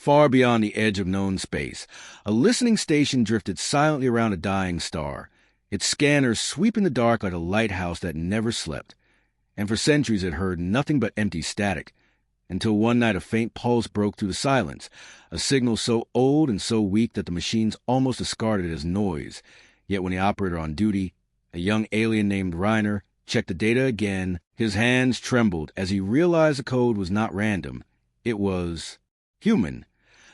Far beyond the edge of known space, a listening station drifted silently around a dying star, its scanners sweeping the dark like a lighthouse that never slept. And for centuries it heard nothing but empty static, until one night a faint pulse broke through the silence, a signal so old and so weak that the machines almost discarded it as noise. Yet when the operator on duty, a young alien named Reiner, checked the data again, his hands trembled as he realized the code was not random. It was human.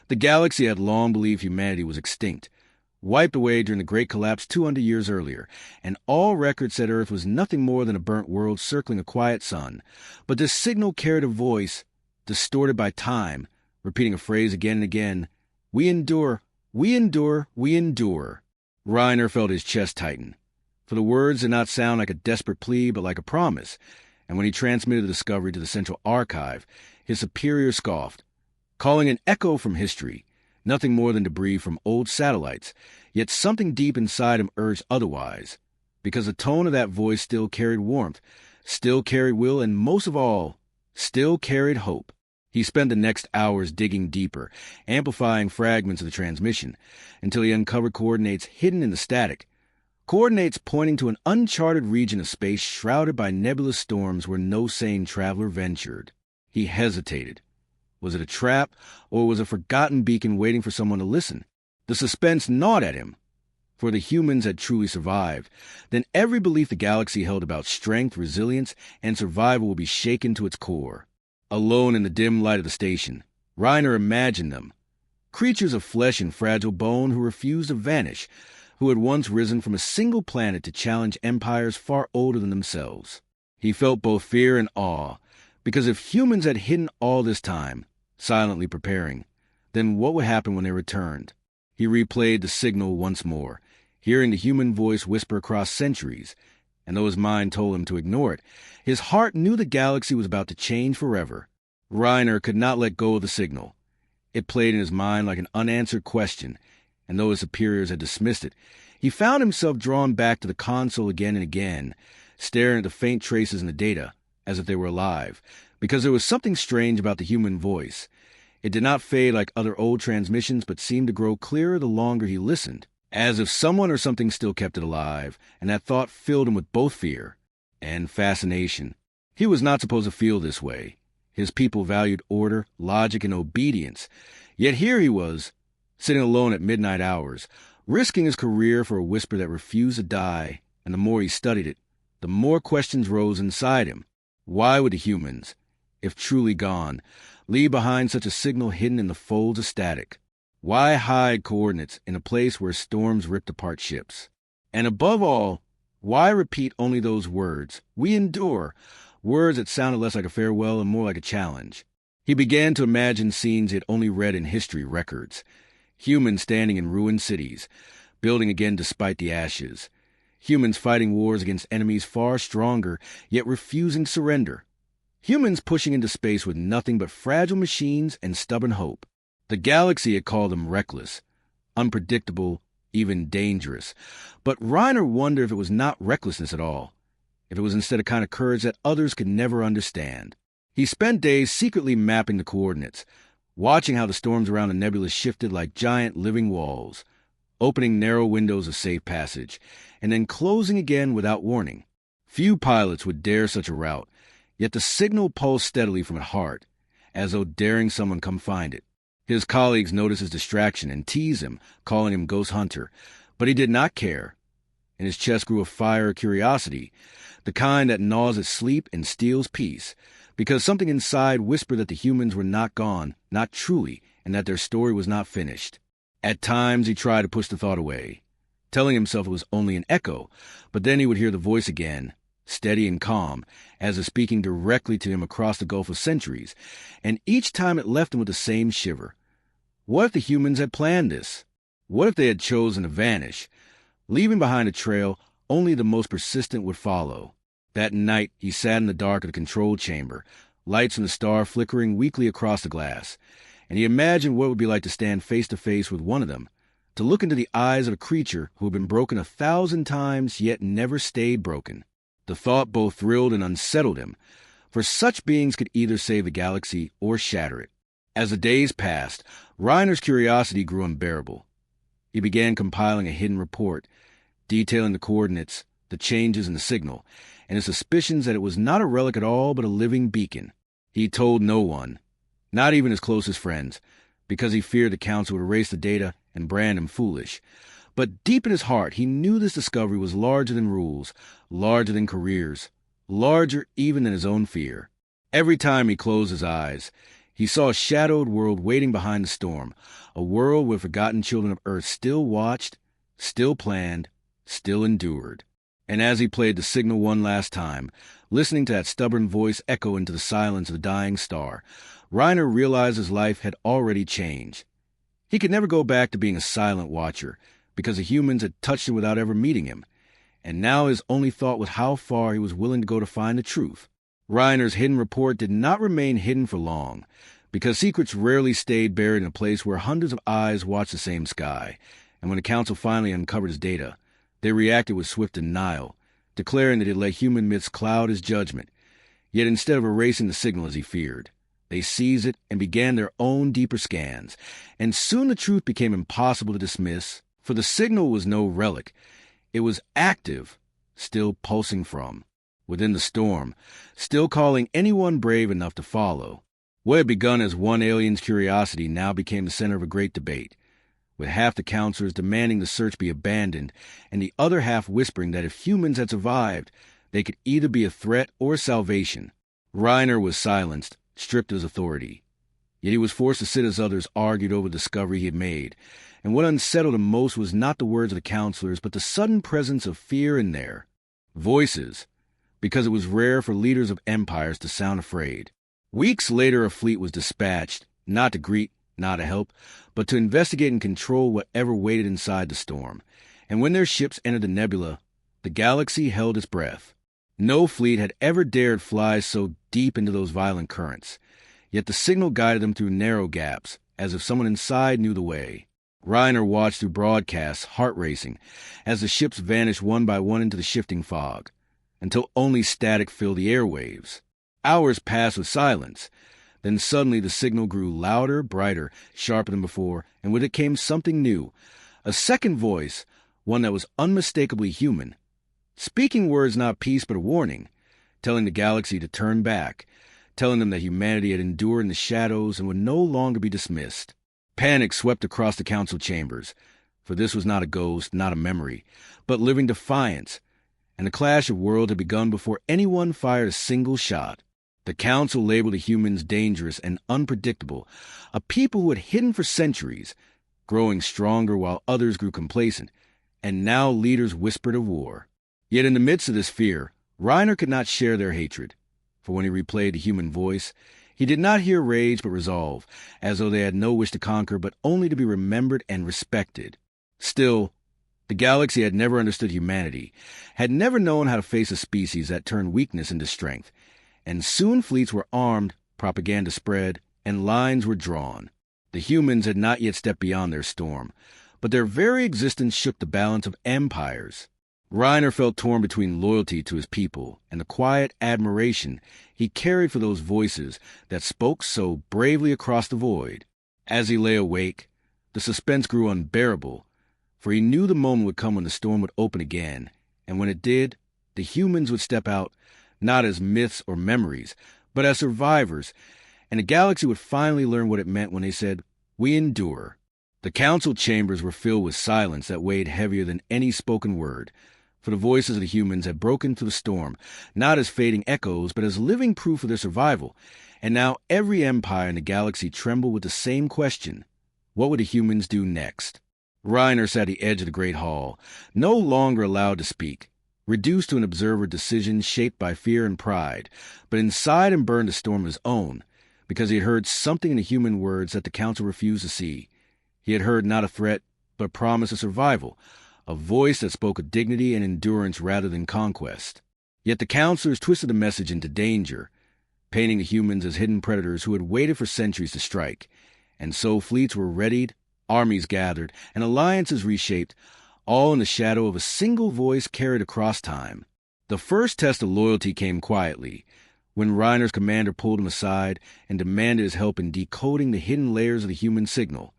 The galaxy had long believed humanity was extinct, wiped away during the Great Collapse 200 years earlier, and all records said Earth was nothing more than a burnt world circling a quiet sun. But this signal carried a voice, distorted by time, repeating a phrase again and again: "We endure, we endure, we endure." Reiner felt his chest tighten, for the words did not sound like a desperate plea but like a promise, and when he transmitted the discovery to the Central Archive, his superior scoffed, calling an echo from history, nothing more than debris from old satellites. Yet something deep inside him urged otherwise, because the tone of that voice still carried warmth, still carried will, and most of all, still carried hope. He spent the next hours digging deeper, amplifying fragments of the transmission, until he uncovered coordinates hidden in the static, coordinates pointing to an uncharted region of space shrouded by nebulous storms where no sane traveler ventured. He hesitated. Was it a trap, or was it a forgotten beacon waiting for someone to listen? The suspense gnawed at him. For the humans had truly survived, then every belief the galaxy held about strength, resilience, and survival would be shaken to its core. Alone in the dim light of the station, Reiner imagined them. Creatures of flesh and fragile bone who refused to vanish, who had once risen from a single planet to challenge empires far older than themselves. He felt both fear and awe, because if humans had hidden all this time, silently preparing, then what would happen when they returned? He replayed the signal once more, hearing the human voice whisper across centuries, and though his mind told him to ignore it, his heart knew the galaxy was about to change forever. Reiner could not let go of the signal. It played in his mind like an unanswered question, and though his superiors had dismissed it, he found himself drawn back to the console again and again, staring at the faint traces in the data, as if they were alive, because there was something strange about the human voice. It did not fade like other old transmissions, but seemed to grow clearer the longer he listened, as if someone or something still kept it alive, and that thought filled him with both fear and fascination. He was not supposed to feel this way. His people valued order, logic, and obedience. Yet here he was, sitting alone at midnight hours, risking his career for a whisper that refused to die, and the more he studied it, the more questions rose inside him. Why would the humans, if truly gone, leave behind such a signal hidden in the folds of static? Why hide coordinates in a place where storms ripped apart ships? And above all, why repeat only those words, "We endure," words that sounded less like a farewell and more like a challenge? He began to imagine scenes he had only read in history records. Humans standing in ruined cities, building again despite the ashes. Humans fighting wars against enemies far stronger, yet refusing to surrender. Humans pushing into space with nothing but fragile machines and stubborn hope. The galaxy had called them reckless, unpredictable, even dangerous. But Reiner wondered if it was not recklessness at all, if it was instead a kind of courage that others could never understand. He spent days secretly mapping the coordinates, watching how the storms around the nebula shifted like giant living walls, opening narrow windows of safe passage, and then closing again without warning. Few pilots would dare such a route, yet the signal pulsed steadily from the heart, as though daring someone come find it. His colleagues noticed his distraction and teased him, calling him Ghost Hunter, but he did not care. In his chest grew a fire of curiosity, the kind that gnaws at sleep and steals peace, because something inside whispered that the humans were not gone, not truly, and that their story was not finished. At times he tried to push the thought away, telling himself it was only an echo, but then he would hear the voice again, steady and calm, as if speaking directly to him across the gulf of centuries, and each time it left him with the same shiver. What if the humans had planned this? What if they had chosen to vanish, leaving behind a trail only the most persistent would follow? That night he sat in the dark of the control chamber, lights from the star flickering weakly across the glass, and he imagined what it would be like to stand face to face with one of them, to look into the eyes of a creature who had been broken 1,000 times yet never stayed broken. The thought both thrilled and unsettled him, for such beings could either save the galaxy or shatter it. As the days passed, Reiner's curiosity grew unbearable. He began compiling a hidden report, detailing the coordinates, the changes in the signal, and his suspicions that it was not a relic at all but a living beacon. He told no one, not even his closest friends, because he feared the council would erase the data and brand him foolish. But deep in his heart, he knew this discovery was larger than rules, larger than careers, larger even than his own fear. Every time he closed his eyes, he saw a shadowed world waiting behind the storm, a world where forgotten children of Earth still watched, still planned, still endured. And as he played the signal one last time, listening to that stubborn voice echo into the silence of the dying star, Reiner realized his life had already changed. He could never go back to being a silent watcher, because the humans had touched him without ever meeting him, and now his only thought was how far he was willing to go to find the truth. Reiner's hidden report did not remain hidden for long, because secrets rarely stayed buried in a place where hundreds of eyes watched the same sky, and when the council finally uncovered his data, they reacted with swift denial, declaring that it let human myths cloud his judgment. Yet instead of erasing the signal as he feared, they seized it and began their own deeper scans, and soon the truth became impossible to dismiss, for the signal was no relic. It was active, still pulsing from within the storm, still calling anyone brave enough to follow. What had begun as one alien's curiosity now became the center of a great debate, with half the counselors demanding the search be abandoned, and the other half whispering that if humans had survived, they could either be a threat or salvation. Reiner was silenced, stripped of his authority. Yet he was forced to sit as others argued over the discovery he had made, and what unsettled him most was not the words of the counselors, but the sudden presence of fear in their voices, because it was rare for leaders of empires to sound afraid. Weeks later, a fleet was dispatched, not to greet, not to help, but to investigate and control whatever waited inside the storm. And when their ships entered the nebula, the galaxy held its breath. No fleet had ever dared fly so deep into those violent currents, yet the signal guided them through narrow gaps, as if someone inside knew the way. Reiner watched through broadcasts, heart racing, as the ships vanished one by one into the shifting fog, until only static filled the airwaves. Hours passed with silence. Then suddenly the signal grew louder, brighter, sharper than before, and with it came something new. A second voice, one that was unmistakably human, speaking words not peace but a warning, telling the galaxy to turn back, telling them that humanity had endured in the shadows and would no longer be dismissed. Panic swept across the council chambers, for this was not a ghost, not a memory, but living defiance, and the clash of worlds had begun before anyone fired a single shot. The council labeled the humans dangerous and unpredictable, a people who had hidden for centuries, growing stronger while others grew complacent, and now leaders whispered of war. Yet in the midst of this fear, Reiner could not share their hatred, for when he replayed the human voice, he did not hear rage but resolve, as though they had no wish to conquer but only to be remembered and respected. Still, the galaxy had never understood humanity, had never known how to face a species that turned weakness into strength, and soon fleets were armed, propaganda spread, and lines were drawn. The humans had not yet stepped beyond their storm, but their very existence shook the balance of empires. Reiner felt torn between loyalty to his people and the quiet admiration he carried for those voices that spoke so bravely across the void. As he lay awake, the suspense grew unbearable, for he knew the moment would come when the storm would open again, and when it did, the humans would step out, not as myths or memories, but as survivors, and the galaxy would finally learn what it meant when they said, "We endure." The council chambers were filled with silence that weighed heavier than any spoken word, for the voices of the humans had broken through the storm, not as fading echoes, but as living proof of their survival, and now every empire in the galaxy trembled with the same question: what would the humans do next? Reiner sat at the edge of the great hall, no longer allowed to speak, reduced to an observer decision shaped by fear and pride, but inside him burned a storm of his own, because he had heard something in the human words that the council refused to see. He had heard not a threat, but promise of survival, a voice that spoke of dignity and endurance rather than conquest. Yet the counselors twisted the message into danger, painting the humans as hidden predators who had waited for centuries to strike, and so fleets were readied, armies gathered, and alliances reshaped, all in the shadow of a single voice carried across time. The first test of loyalty came quietly, when Reiner's commander pulled him aside and demanded his help in decoding the hidden layers of the human signal.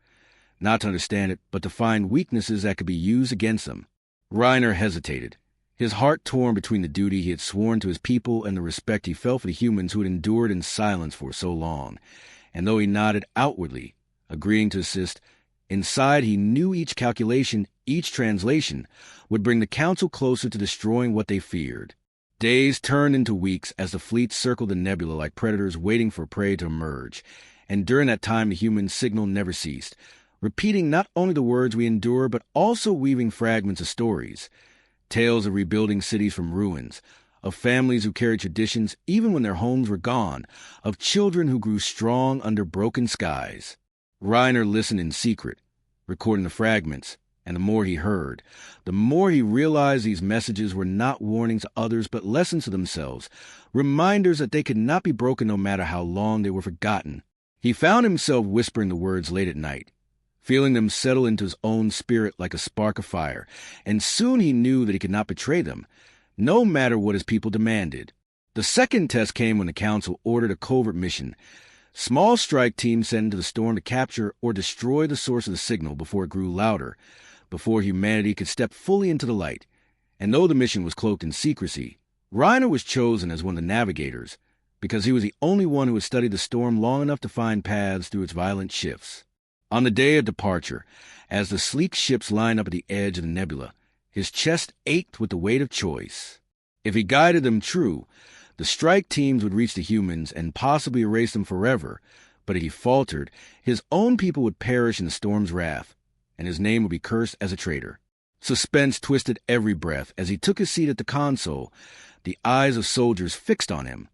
Not to understand it, but to find weaknesses that could be used against them. Reiner hesitated, his heart torn between the duty he had sworn to his people and the respect he felt for the humans who had endured in silence for so long. And though he nodded outwardly, agreeing to assist, inside he knew each calculation, each translation, would bring the Council closer to destroying what they feared. Days turned into weeks as the fleet circled the nebula like predators waiting for prey to emerge, and during that time the human signal never ceased, repeating not only the words we endure but also weaving fragments of stories. Tales of rebuilding cities from ruins, of families who carried traditions even when their homes were gone, of children who grew strong under broken skies. Reiner listened in secret, recording the fragments, and the more he heard, the more he realized these messages were not warnings to others but lessons to themselves, reminders that they could not be broken no matter how long they were forgotten. He found himself whispering the words late at night, feeling them settle into his own spirit like a spark of fire, and soon he knew that he could not betray them, no matter what his people demanded. The second test came when the Council ordered a covert mission. Small strike teams sent into the storm to capture or destroy the source of the signal before it grew louder, before humanity could step fully into the light. And though the mission was cloaked in secrecy, Reiner was chosen as one of the navigators, because he was the only one who had studied the storm long enough to find paths through its violent shifts. On the day of departure, as the sleek ships lined up at the edge of the nebula, his chest ached with the weight of choice. If he guided them true, the strike teams would reach the humans and possibly erase them forever, but if he faltered, his own people would perish in the storm's wrath, and his name would be cursed as a traitor. Suspense twisted every breath as he took his seat at the console, the eyes of soldiers fixed on him,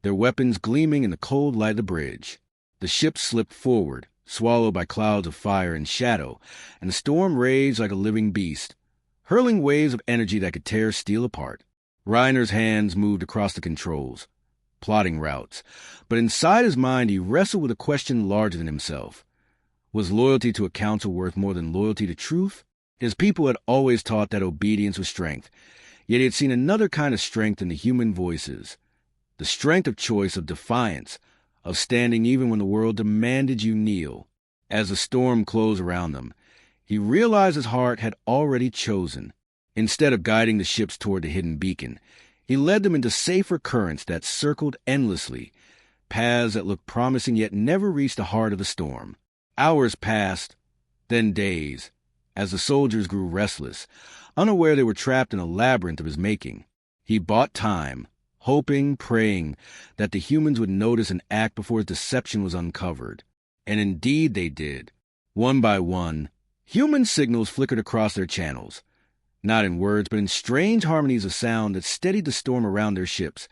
their weapons gleaming in the cold light of the bridge. The ship slipped forward, swallowed by clouds of fire and shadow, and the storm raged like a living beast, hurling waves of energy that could tear steel apart. Reiner's hands moved across the controls, plotting routes, but inside his mind he wrestled with a question larger than himself. Was loyalty to a council worth more than loyalty to truth? His people had always taught that obedience was strength, yet he had seen another kind of strength in the human voices, the strength of choice, of defiance, of standing even when the world demanded you kneel. As the storm closed around them, he realized his heart had already chosen. Instead of guiding the ships toward the hidden beacon, he led them into safer currents that circled endlessly, paths that looked promising yet never reached the heart of the storm. Hours passed, then days, as the soldiers grew restless, unaware they were trapped in a labyrinth of his making. He bought time, hoping, praying that the humans would notice and act before his deception was uncovered. And indeed they did. One by one, human signals flickered across their channels, not in words but in strange harmonies of sound that steadied the storm around their ships,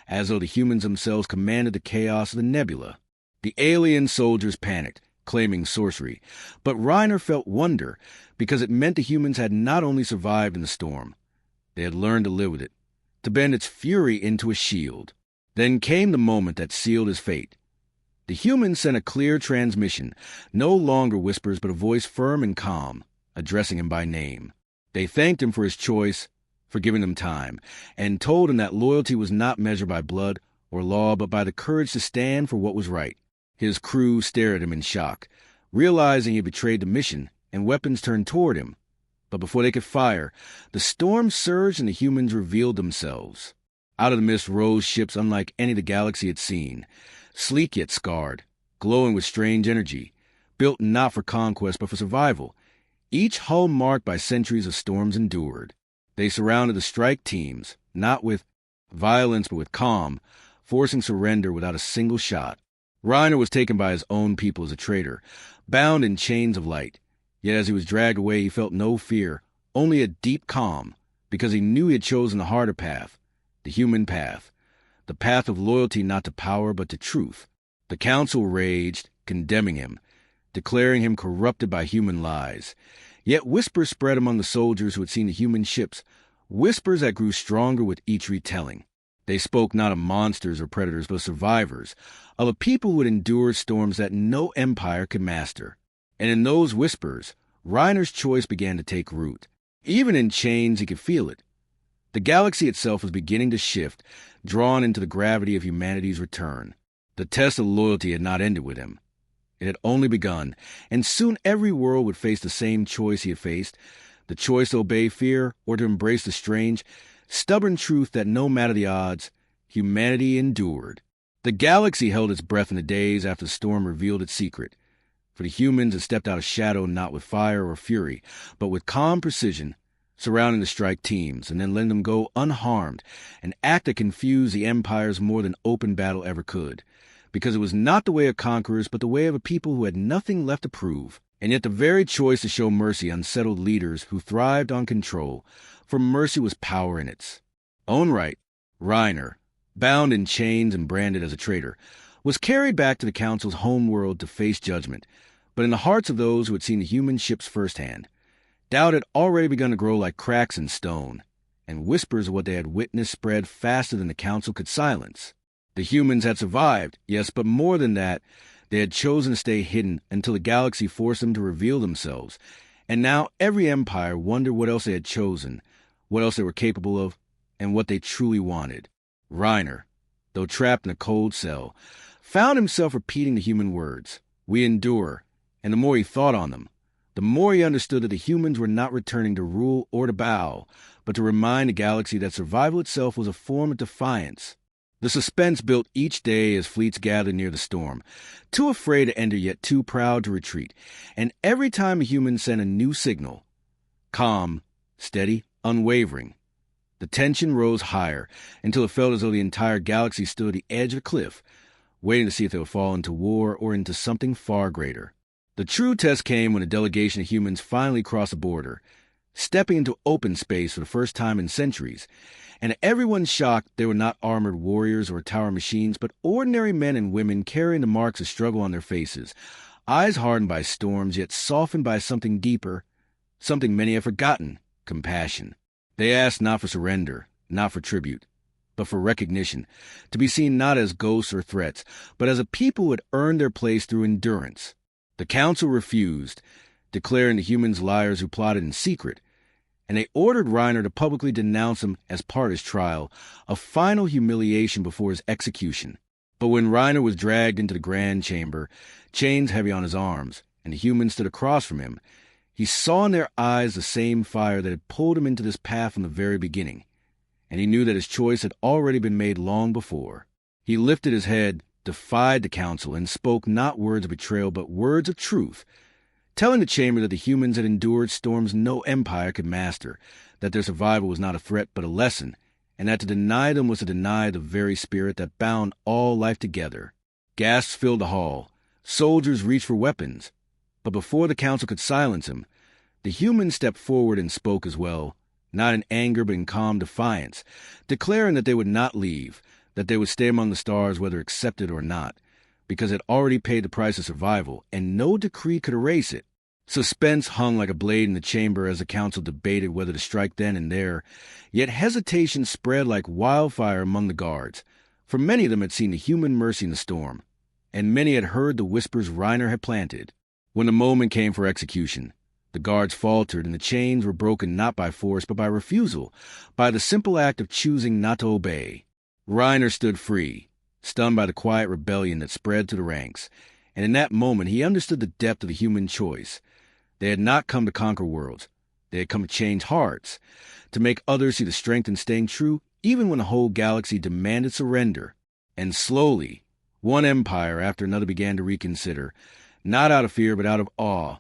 as though the humans themselves commanded the chaos of the nebula. The alien soldiers panicked, claiming sorcery, but Reiner felt wonder because it meant the humans had not only survived in the storm, they had learned to live with it, to bend its fury into a shield. Then came the moment that sealed his fate. The humans sent a clear transmission, no longer whispers but a voice firm and calm, addressing him by name. They thanked him for his choice, for giving them time, and told him that loyalty was not measured by blood or law but by the courage to stand for what was right. His crew stared at him in shock, realizing he had betrayed the mission, and weapons turned toward him. But before they could fire, the storm surged and the humans revealed themselves. Out of the mist rose ships unlike any the galaxy had seen, sleek yet scarred, glowing with strange energy, built not for conquest but for survival, each hull marked by centuries of storms endured. They surrounded the strike teams, not with violence but with calm, forcing surrender without a single shot. Reiner was taken by his own people as a traitor, bound in chains of light. Yet as he was dragged away he felt no fear, only a deep calm, because he knew he had chosen the harder path, the human path, the path of loyalty not to power but to truth. The council raged, condemning him, declaring him corrupted by human lies. Yet whispers spread among the soldiers who had seen the human ships, whispers that grew stronger with each retelling. They spoke not of monsters or predators, but of survivors, of a people who had endured storms that no empire could master. And in those whispers, Reiner's choice began to take root. Even in chains, he could feel it. The galaxy itself was beginning to shift, drawn into the gravity of humanity's return. The test of loyalty had not ended with him. It had only begun, and soon every world would face the same choice he had faced, the choice to obey fear or to embrace the strange, stubborn truth that no matter the odds, humanity endured. The galaxy held its breath in the days after the storm revealed its secret. For the humans had stepped out of shadow not with fire or fury, but with calm precision, surrounding the strike teams and then letting them go unharmed, an act that confused the empires more than open battle ever could, because it was not the way of conquerors but the way of a people who had nothing left to prove. And yet the very choice to show mercy unsettled leaders who thrived on control, for mercy was power in its own right. Reiner, bound in chains and branded as a traitor, was carried back to the Council's homeworld to face judgment, but in the hearts of those who had seen the human ships firsthand, doubt had already begun to grow like cracks in stone, and whispers of what they had witnessed spread faster than the Council could silence. The humans had survived, yes, but more than that, they had chosen to stay hidden until the galaxy forced them to reveal themselves, and now every empire wondered what else they had chosen, what else they were capable of, and what they truly wanted. Reiner, though trapped in a cold cell, found himself repeating the human words, "We endure," and the more he thought on them, the more he understood that the humans were not returning to rule or to bow, but to remind the galaxy that survival itself was a form of defiance. The suspense built each day as fleets gathered near the storm, too afraid to enter yet too proud to retreat, and every time a human sent a new signal, calm, steady, unwavering, the tension rose higher until it felt as though the entire galaxy stood at the edge of a cliff, waiting to see if they would fall into war or into something far greater. The true test came when a delegation of humans finally crossed the border, stepping into open space for the first time in centuries, and to everyone's shock, they were not armored warriors or tower machines, but ordinary men and women carrying the marks of struggle on their faces, eyes hardened by storms, yet softened by something deeper, something many have forgotten, compassion. They asked not for surrender, not for tribute, but for recognition, to be seen not as ghosts or threats, but as a people who had earned their place through endurance. The Council refused, declaring the humans liars who plotted in secret, and they ordered Reiner to publicly denounce him as part of his trial, a final humiliation before his execution. But when Reiner was dragged into the grand chamber, chains heavy on his arms, and the humans stood across from him, he saw in their eyes the same fire that had pulled him into this path from the very beginning, and he knew that his choice had already been made long before. He lifted his head, defied the Council, and spoke not words of betrayal but words of truth, telling the chamber that the humans had endured storms no empire could master, that their survival was not a threat but a lesson, and that to deny them was to deny the very spirit that bound all life together. Gasps filled the hall. Soldiers reached for weapons. But before the Council could silence him, the humans stepped forward and spoke as well, not in anger but in calm defiance, declaring that they would not leave, that they would stay among the stars whether accepted or not, because it had already paid the price of survival, and no decree could erase it. Suspense hung like a blade in the chamber as the Council debated whether to strike then and there, yet hesitation spread like wildfire among the guards, for many of them had seen the human mercy in the storm, and many had heard the whispers Reiner had planted. When the moment came for execution, the guards faltered and the chains were broken not by force but by refusal, by the simple act of choosing not to obey. Reiner stood free, stunned by the quiet rebellion that spread to the ranks, and in that moment he understood the depth of the human choice. They had not come to conquer worlds. They had come to change hearts, to make others see the strength in staying true even when the whole galaxy demanded surrender. And slowly, one empire after another began to reconsider, not out of fear but out of awe.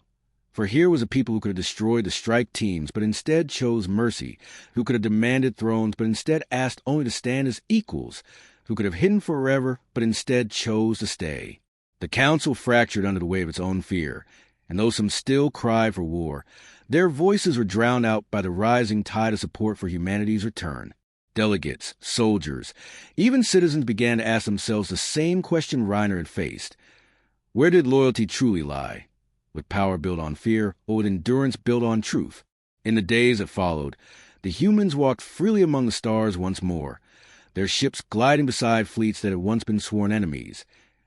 For here was a people who could have destroyed the strike teams but instead chose mercy, who could have demanded thrones but instead asked only to stand as equals, who could have hidden forever but instead chose to stay. The Council fractured under the weight of its own fear, and though some still cried for war, their voices were drowned out by the rising tide of support for humanity's return. Delegates, soldiers, even citizens began to ask themselves the same question Reiner had faced. Where did loyalty truly lie? With power built on fear, or with endurance built on truth? In the days that followed, the humans walked freely among the stars once more, their ships gliding beside fleets that had once been sworn enemies,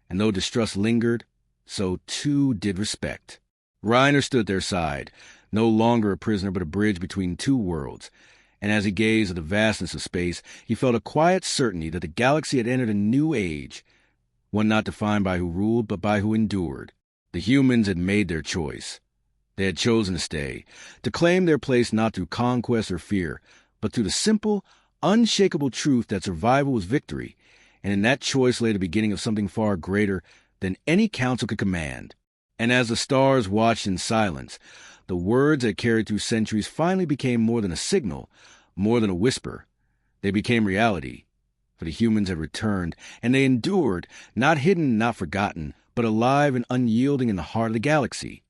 and though distrust lingered, so too did respect. Reiner stood at their side, no longer a prisoner but a bridge between two worlds, And as he gazed at the vastness of space, he felt a quiet certainty that the galaxy had entered a new age, one not defined by who ruled, but by who endured. The humans had made their choice. They had chosen to stay, to claim their place not through conquest or fear, but through the simple, unshakable truth that survival was victory, and in that choice lay the beginning of something far greater than any council could command. And as the stars watched in silence, the words that carried through centuries finally became more than a signal, more than a whisper. They became reality, for the humans had returned, and they endured, not hidden, not forgotten, but alive and unyielding in the heart of the galaxy.